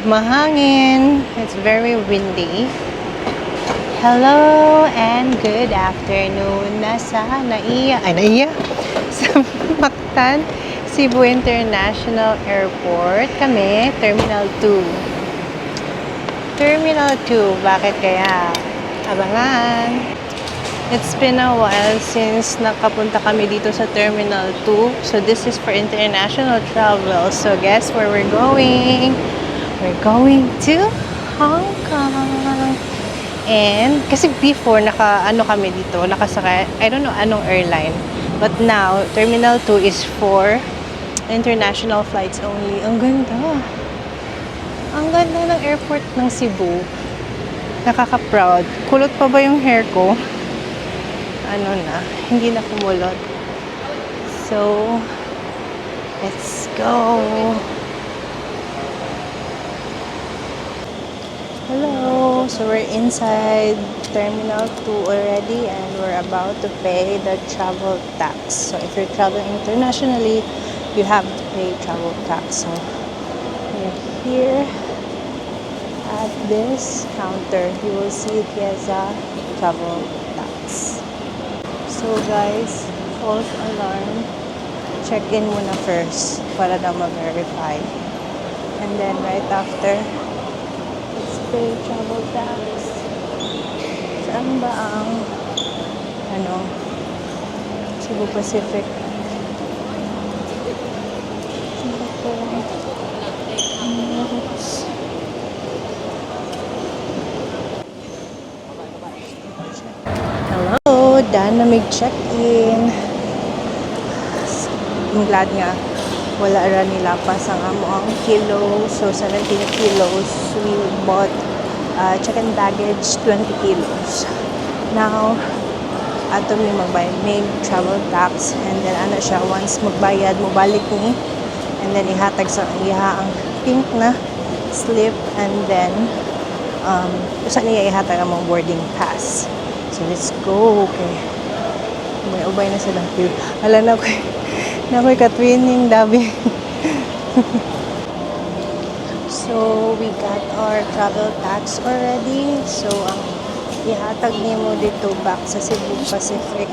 mahangin. It's very windy. Hello and good afternoon. Nasa Naiya sa Mactan, Cebu International Airport. Kami, Terminal 2. Terminal 2, bakit kaya? Abangan! It's been a while since nakapunta kami dito sa Terminal 2. So this is for international travel. So guess where we're going? We're going to Hong Kong. And kasi before kami dito, nakasakay, I don't know anong airline. But now, Terminal 2 is for international flights only. Ang ganda. Ang ganda ng airport ng Cebu. Nakaka-proud. Kulot pa ba yung hair ko? Hindi na kumulot. So, let's go. Hello. So, we're inside Terminal 2 already and we're about to pay the travel tax. So, if you're traveling internationally, you have to pay travel tax. So, we're here at this counter. You will see Piazza Travel Tax. So guys, false alarm. Check in muna first para na ma-verify. And then right after, let's pay travel tax. Saan ba ang Cebu Pacific? Hello, done na mag-check-in. I'm glad nga wala ra nila pa sa amo ang kilos. So 17 kilos we bought check-in baggage 20 kilos. Now ato mi magbayad may travel tax and then siya once magbayad mo balik ni and then ihatag sa iya ang pink na slip and then usa niya ihatag ang boarding pass. So let's go. Okay. Ubay na sila. Hala na ko. Nakoy ka-twinning dabi. So we got our travel tax already. So ang ihatag nimo dito back sa Cebu Pacific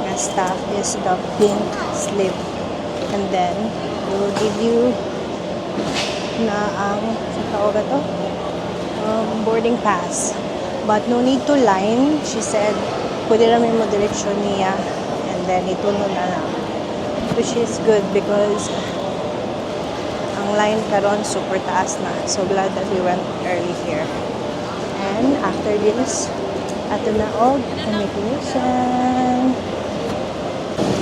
na staff is the pink slip. And then we will give you na ang boarding pass. But no need to line. She said, pwede namin mo direksyon niya and then ituno na lang. Which is good because ang line karon super taas na. So glad that we went early here. And after this, ato na immigration.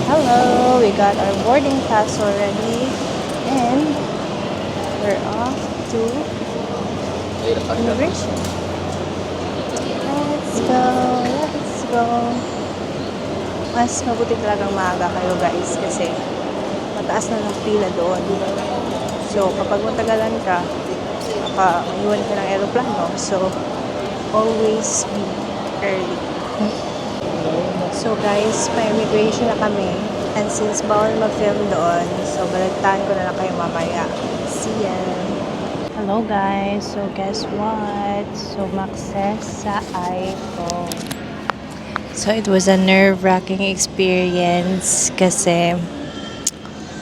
Hello! We got our boarding pass already. And we're off to immigration. Let's go. Mas mabuti talagang maaga kayo guys kasi mataas na ng pila doon. So kapag matagalan ka, maiwan ka ng aeroplano. So always be early. So guys, pa-immigration na kami. And since bawal mag-film doon, so balagtaan ko na lang kayo mamaya. See ya! Hello guys, so guess what? So access sa iPhone. So it was a nerve-wracking experience kasi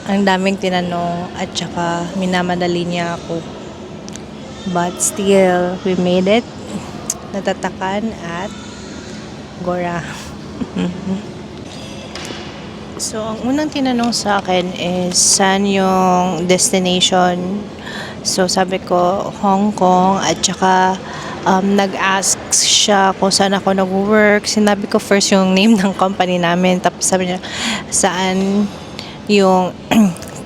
ang daming tinanong at saka minamadali niya ako. But still, we made it. Natatakan at Gora. So ang unang tinanong sa akin is saan yung destination. So sabi ko Hong Kong at saka nag-ask siya kung saan ako nag-work. Sinabi ko first yung name ng company namin. Tapos sabi niya saan yung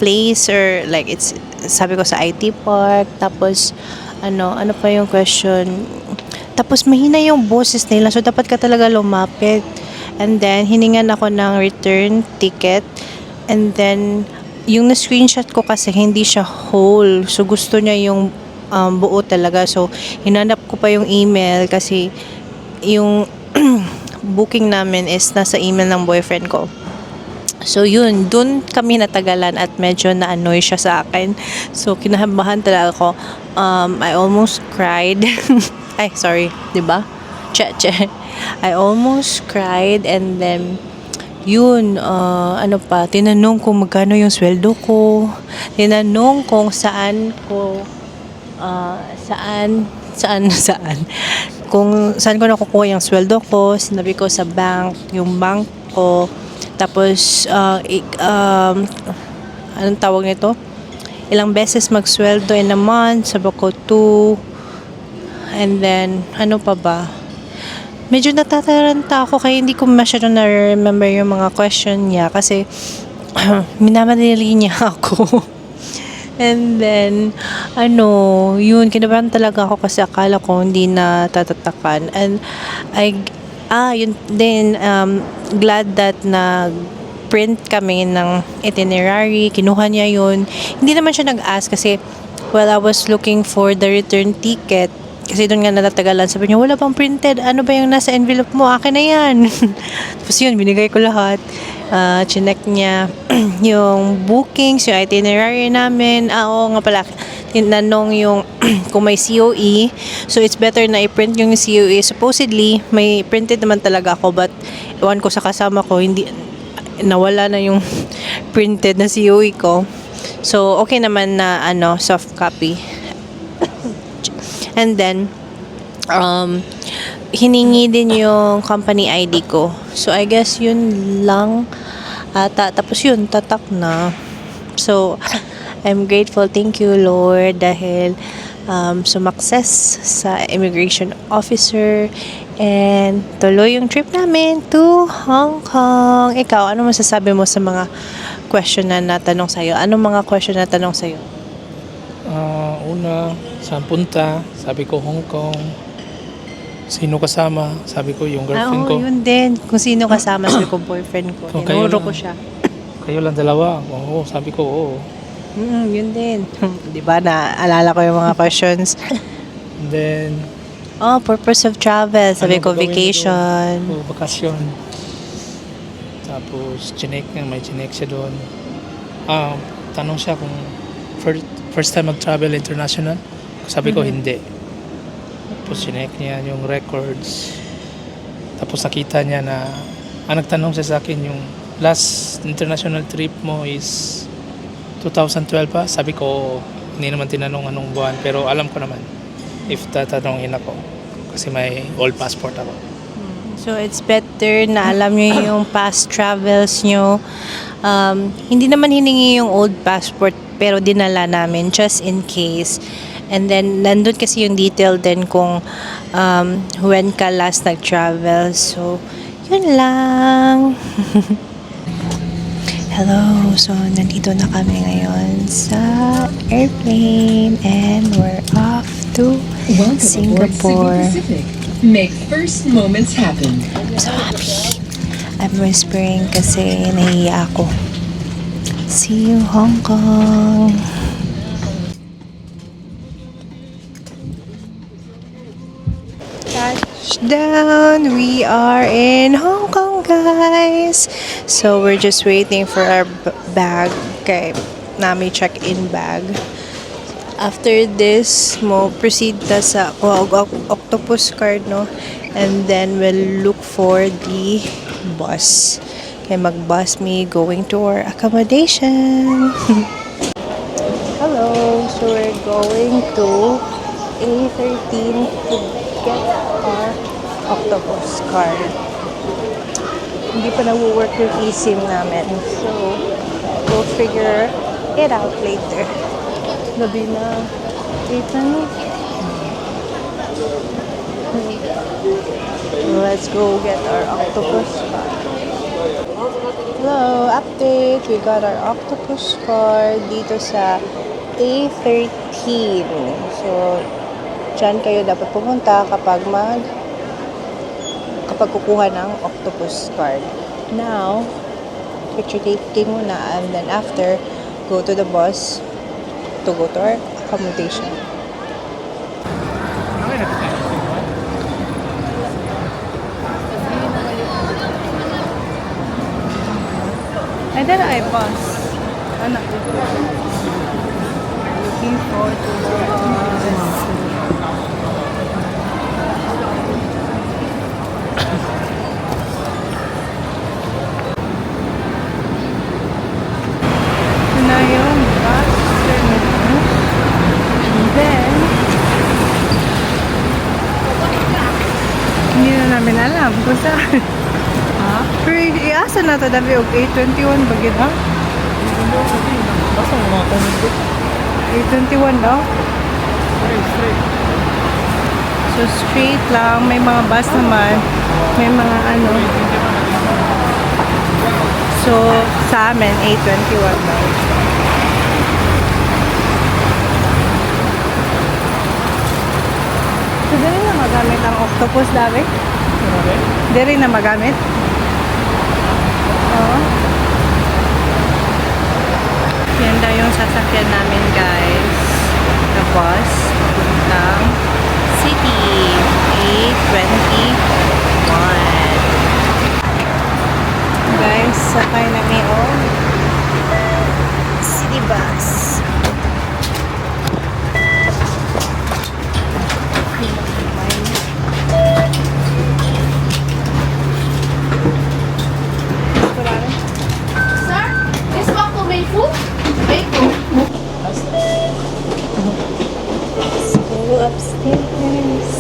place or like it's sabi ko sa IT Park. Tapos ano pa yung question. Tapos mahina yung boses nila. So dapat ka talaga lumapit. And then hiningan ako ng return ticket. And then yung na-screenshot ko kasi hindi siya whole. So gusto niya yung buo talaga. So hinanap ko pa yung email kasi yung booking namin is nasa email ng boyfriend ko. So yun, dun kami natagalan at medyo na-annoy siya sa akin. So kinahabahan talaga ako. I almost cried. Ay, sorry, 'di ba? Che. I almost cried, and then yun, ano pa, tinanong kung magkano yung sweldo ko. Tinanong kung saan, kung saan ko nakukuha yung sweldo ko. Sinabi ko sa bank, yung bank ko. Tapos, anong tawag nito? Ilang beses magsweldo in a month. Sabi ko, 2. And then, ano pa ba? Medyo natataranta ako kaya hindi ko masyado na-remember yung mga question niya kasi minamadali niya ako. And then, yun, kinabahan talaga ako kasi akala ko hindi na tatatakan. And yun din, glad that print kami ng itinerary, kinuha niya yun. Hindi naman siya nag-ask kasi while I was looking for the return ticket, kasi doon nga natatagalan, sabi niya, wala pang printed, ano ba yung nasa envelope mo? Akin na yan. Tapos yun, binigay ko lahat. Chinek niya yung bookings, yung itinerary namin. Oo nga pala, tinanong yung kung may COE. So, it's better na i-print yung COE. Supposedly, may printed naman talaga ako, but iwan ko sa kasama ko, hindi, nawala na yung printed na COE ko. So, okay naman na soft copy. And then, hiningi din yung company ID ko. So, I guess yun lang. Tapos yun, tatak na. So, I'm grateful. Thank you, Lord, dahil sumakses sa immigration officer and tuloy yung trip namin to Hong Kong. Ikaw, ano masasabi mo sa mga question na natanong sa'yo? Anong mga question na tanong sa'yo? Una, saan punta? Sabi ko Hong Kong. Sino kasama? Sabi ko yung girlfriend ko. Yun din. Kung sino kasama, sabi ko boyfriend ko. So, kayo Tinuro lang. ko siya. Kayo lang dalawa. Oo, sabi ko oo. Yun din. Di ba, naalala ko yung mga questions. And then, Purpose of travel. Sabi ko, gagawin mo vacation. doon? Bakasyon. Tapos, may chinek siya doon. Tanong siya kung first time mag-travel international. Sabi ko, hindi. Tapos, chinek niya yung records. Tapos, nakita niya na, nagtanong siya sa akin, yung last international trip mo is 2012 pa? Sabi ko, hindi naman tinanong anong buwan, pero alam ko naman if tatanungin ako kasi may old passport ako. So, it's better na alam nyo yung past travels nyo. Hindi naman hiningi yung old passport, pero dinala namin just in case. And then, nandun kasi yung detail din kung when ka last nag-travel. So, yun lang. Hello! So, nandito na kami ngayon sa airplane and we're off to Welcome aboard Singapore. Cebu Pacific. Make first moments happen. I'm so happy. I'm whispering kasi nahiya ako. See you, Hong Kong! Touchdown! We are in Hong Kong, guys! So, we're just waiting for our bag. Okay, nami check-in bag. After this, proceed ta sa octopus card, no? And then, we'll look for the bus. Okay, mag-bus me going to our accommodation. Hello! So, we're going to A13 to get our octopus card. Hindi pa na-work yung eSIM namin. So, we'll figure it out later. Gabi na. Wait na. Let's go get our octopus card. Hello, update. We got our octopus card dito sa A13. So, dyan kayo dapat pumunta kapag kukuha ng octopus card. Now, picture taking muna, and then after, go to the bus to go to our accommodation. And then I bus. Looking forward to Asa na to dabi og 821 bagid ha? Basta mo mga comment ko. 821 daw. Straight. So straight lang, may mga bus naman, may mga ano. So sa amin 821 daw. So dili na magamit ang octopus dabi? Dili na magamit? Oo. Yan daw yung sasakyan namin guys. The bus papuntang city. 821. Guys, sakay na ngayon. City bus. Sir, is waffle made full? Made full. Let's go upstairs.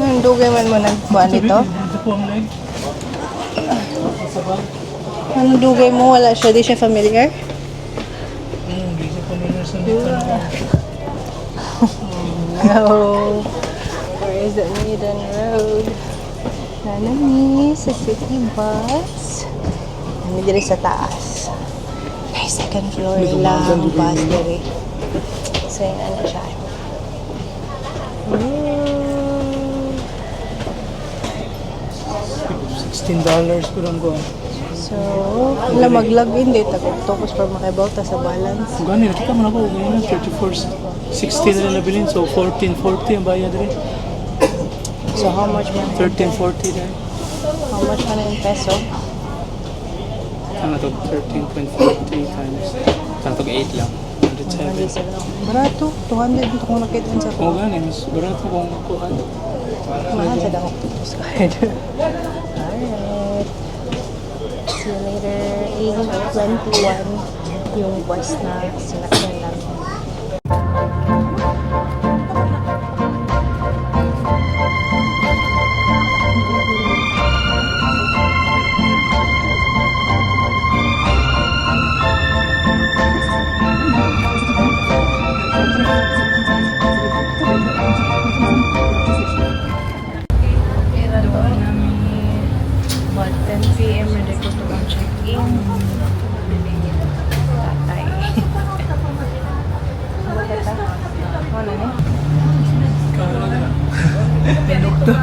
Ang dugay man mo nagkuhan dito? Ito po ang leg. Ang dugay mo? Wala siya? Di siya familiar? Hindi siya familiar sa dito. No. Where is the Maiden Road? Nanami sa city bus. Nami diri sa taas. May second floor lang bus diri. So yun ano siya. $16 po lang ko. So, wala mag-login dito. Tapos para makibauta sa balance. Gani, nakita mo na ko. Ganyan, 34, 16 na nabilin. So, 14.40 ang bayad rin. So, how much man? 13.40 rin. How much man in peso? Ano to? 13.40 times. Ano to? 8 lang. 107. 107 lang. Barato. 200 dito kung nakita sa Oo, gani. Mas barato kung kuhan. mahal sa dako. Alright. See you later. 8:21 yung bus na sinakyan namin. Doon namin about 10 p.m. ready ko to ang check-in. Tatay. Ano ka ta? Ano na? May doktor.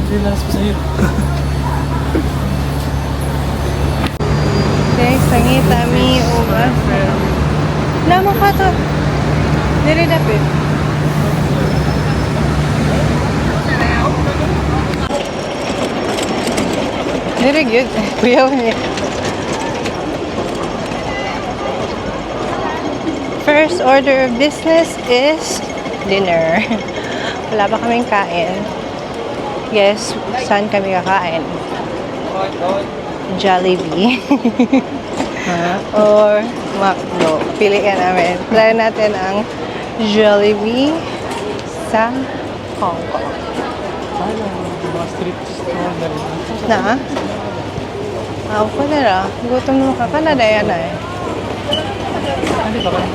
Relax pa sa'yo. Guys, sangita mi o bathroom. Namo ka to. Dili dapit. Dili gyud. Kuya ni. First order of business is dinner. Wala pa kaming kain. Yes, saan kami kakain? Jollibee. Or McDo. Piliin namin. Try natin ang Jollibee sa Hong Kong. Ano? Mga street store na rin. Na? Ako na ra. Gutom mo ka. Kanada yan eh. Hindi ba kayo?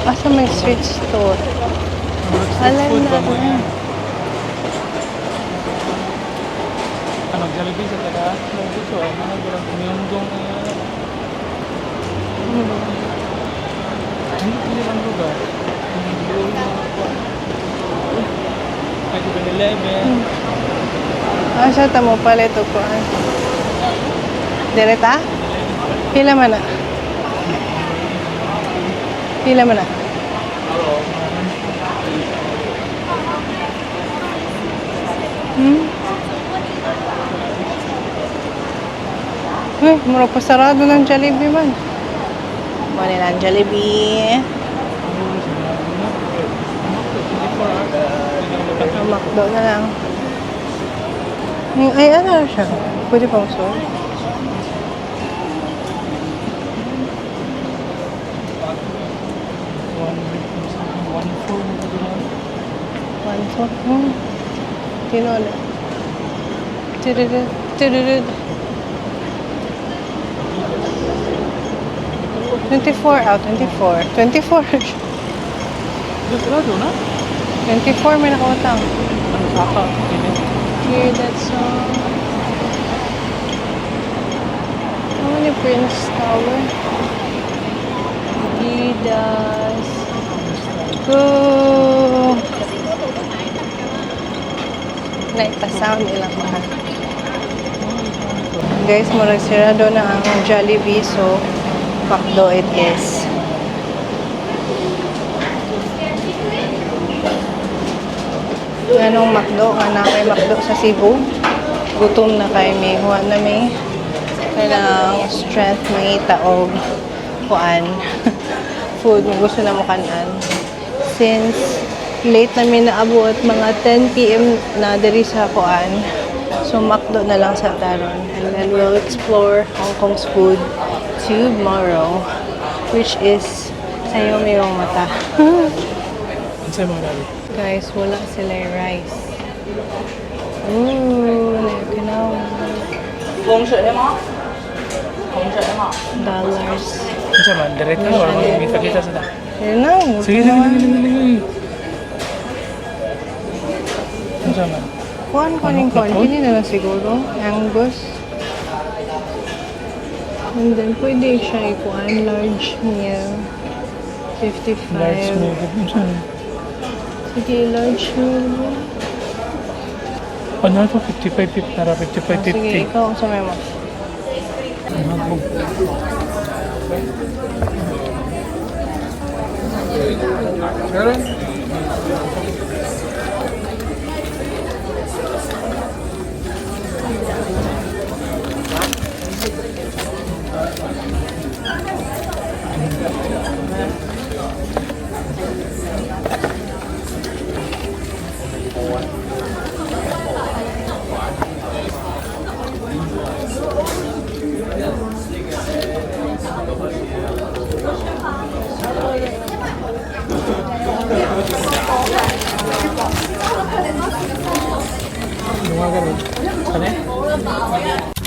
Asa may street store? Alam na. Ano, Jollibee sa taga? Dito, ano, parang kumiyundong hindi pili ang lugar. Hindi yung mga kuwan. Ay, 7-Eleven. Asa tamo pala ito ko. Direta? Pila man na? Pila man na? Uy, mura pa sarado ng Jollibee man. Muna lang Jollibee. 24 hours. McDo na lang. Ay, ano siya? Pwede pang soy? One four. Tinola. Tududud. Tududud. 24 out, 24. 24. 24 may nakautang. Here, that's how many Prince Tower? Adidas. Go! Naipasound ilang mga. Guys, murag sirado na ang Jollibee, so McDo it is. Anong McDo? Nga na kay McDo sa Cebu. Gutom na kay may huwa na may kailang strength may taog kuan food mo gusto na mo kanan. Since late namin naabot mga 10 p.m. na diri sa kuan. So McDo na lang sa taron. And then we'll explore Hong Kong's food tomorrow, which is sayo may mata. Ano sa'yo mga dali? Guys, wala sila yung rice. Ooh, nakakinaw. Dollars. Ano sa'yo man? Direct na or kita-kita sa ta? Yun na. Sige. Ano sa'yo man? Kuhan ko rin ko. Hindi na lang siguro. Angus. And then, pwede siya ikuhan. Large meal. 55. Large meal. Ano sa'yo? Sige, large meal. Ano ito? 55.50 na 55.50. Sige, ikaw sa memo. Mga ganun. Ano eh?